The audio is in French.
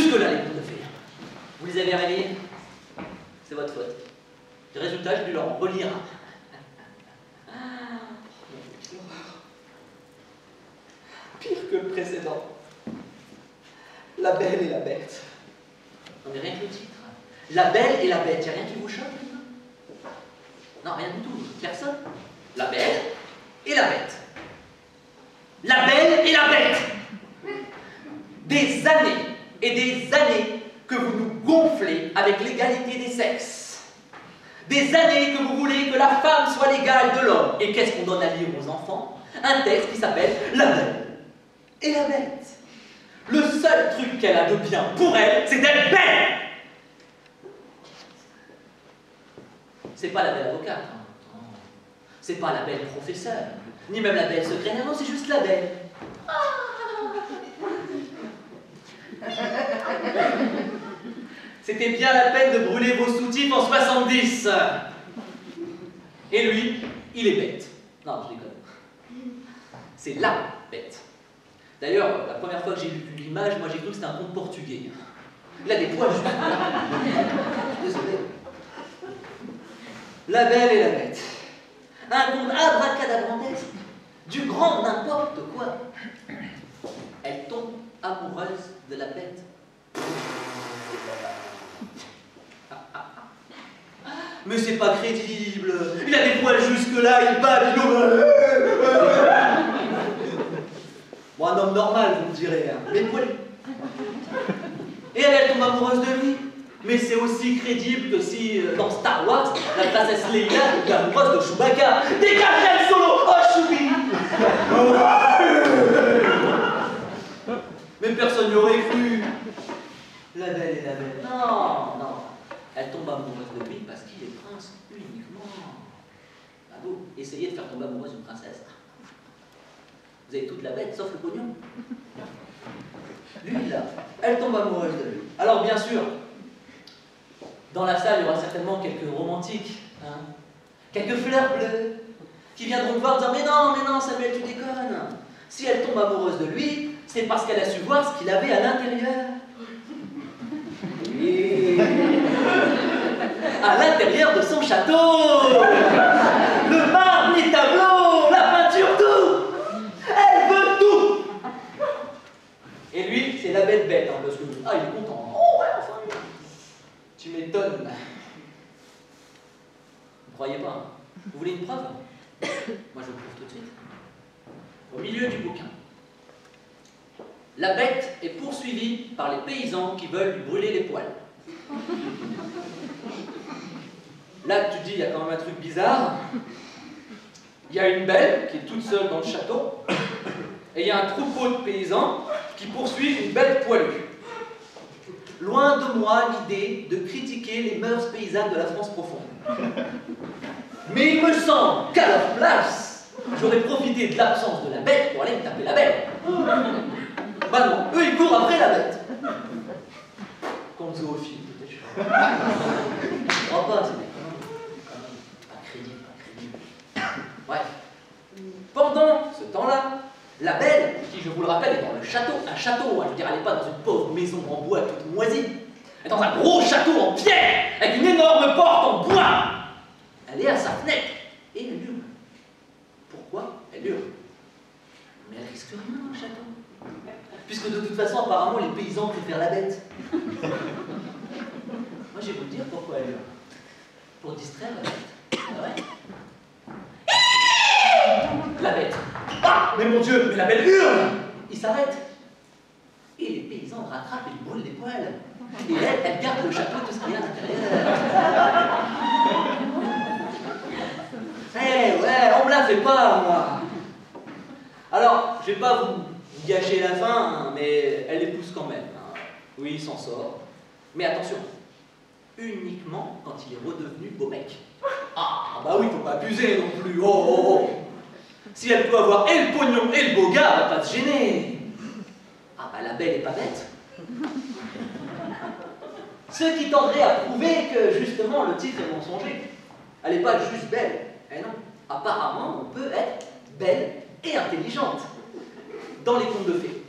Jusque-là, les contes de fées. Vous les avez réveillés? C'est votre faute. Le résultat, je dû leur en relire. Pire que le précédent. La Belle et la Bête. Non mais rien que le titre. La Belle et la Bête, y'a rien qui vous choque? Non, rien du tout. Personne. La Belle et la Bête. La Belle et la Bête. Des années et des années que vous nous gonflez avec l'égalité des sexes. Des années que vous voulez que la femme soit l'égale de l'homme. Et qu'est-ce qu'on donne à lire aux enfants? Un texte qui s'appelle La Belle et la Bête. Le seul truc qu'elle a de bien pour elle, c'est d'être belle. C'est pas la belle avocate, hein. C'est pas la belle professeure, ni même la belle secrétaire, non, c'est juste la belle. C'était bien la peine de brûler vos soutifs en 70. Et lui, il est bête. Non, je déconne. C'est la bête. D'ailleurs, la première fois que j'ai vu l'image, moi j'ai cru que c'était un conte portugais. Il a des poils juste. Désolé. La Belle et la Bête. Un conte abracadabrantesque, du grand n'importe quoi. Elle tombe amoureuse de la bête. Mais c'est pas crédible. Il a des poils jusque-là, il bat, bon, un homme normal, vous me direz, hein. Mais poilu. Et elle tombe amoureuse de lui. Mais c'est aussi crédible que si, dans Star Wars, la princesse Leia est amoureuse de Chewbacca. Dégagez le solo! Oh, Choubi! Mais personne n'y aurait cru. La Belle et la Bête. Non, non. Elle tombe amoureuse de lui parce qu'il est prince uniquement. Ah vous, essayez de faire tomber amoureuse une princesse. Vous avez toute la bête, sauf le pognon. Lui, là, elle tombe amoureuse de lui. Alors, bien sûr, dans la salle, il y aura certainement quelques romantiques, hein, quelques fleurs bleues, qui viendront voir dire « Mais non, Samuel, tu déconnes. Si elle tombe amoureuse de lui, c'est parce qu'elle a su voir ce qu'il avait à l'intérieur. » Oui. À l'intérieur de son château. Le marbre, les tableaux, la peinture, tout. Elle veut tout. Et lui, c'est la bête, hein, parce que, il est content. Oh, ouais, enfin, tu m'étonnes. Vous croyez pas, hein? Vous voulez une preuve? Moi, je vous prouve tout de suite. Au milieu du bouquin, la bête est poursuivie par les paysans qui veulent lui brûler les poils. Là, tu te dis, il y a quand même un truc bizarre. Il y a une belle qui est toute seule dans le château, et il y a un troupeau de paysans qui poursuivent une bête poilue. Loin de moi l'idée de critiquer les mœurs paysannes de la France profonde. Mais il me semble qu'à leur place, j'aurais profité de l'absence de la bête pour aller me taper la bête. Bah non, eux ils courent après la bête. Comme zoophile, peut-être. Je crois pas, c'est pas crédible, pas crédible. Bref. Pendant ce temps-là, la belle, qui je vous le rappelle est dans le château, un château, hein, je veux dire, elle n'est pas dans une pauvre maison en bois toute moisie, elle est dans un gros château en pierre, avec une énorme porte en bois. Elle est à sa fenêtre, et elle hurle. Pourquoi elle hurle? Mais elle risque rien dans le château. Puisque de toute façon, apparemment, les paysans préfèrent la bête. Moi, je vais vous dire pourquoi elle hurle. Pour distraire la bête. Ah ouais? La bête. Ah, mais mon Dieu, mais la belle hurle. Il s'arrête. Et les paysans le rattrapent et lui brûlent les poils. Et elle garde le château, tout ce qu'il y a à l'intérieur. Eh ouais, on me la fait pas, moi. Alors, je vais pas vous gâcher la fin, hein, mais elle l'épouse quand même. Hein. Oui, il s'en sort. Mais attention, uniquement quand il est redevenu beau mec. Ah, bah oui, faut pas abuser non plus. Oh, oh, oh. Si elle peut avoir et le pognon et le beau gars, elle va pas se gêner. Ah bah la belle est pas bête. Ce qui tendrait à prouver que justement le titre est mensonger. Elle n'est pas juste belle. Eh non, apparemment on peut être belle et intelligente dans les contes de fées.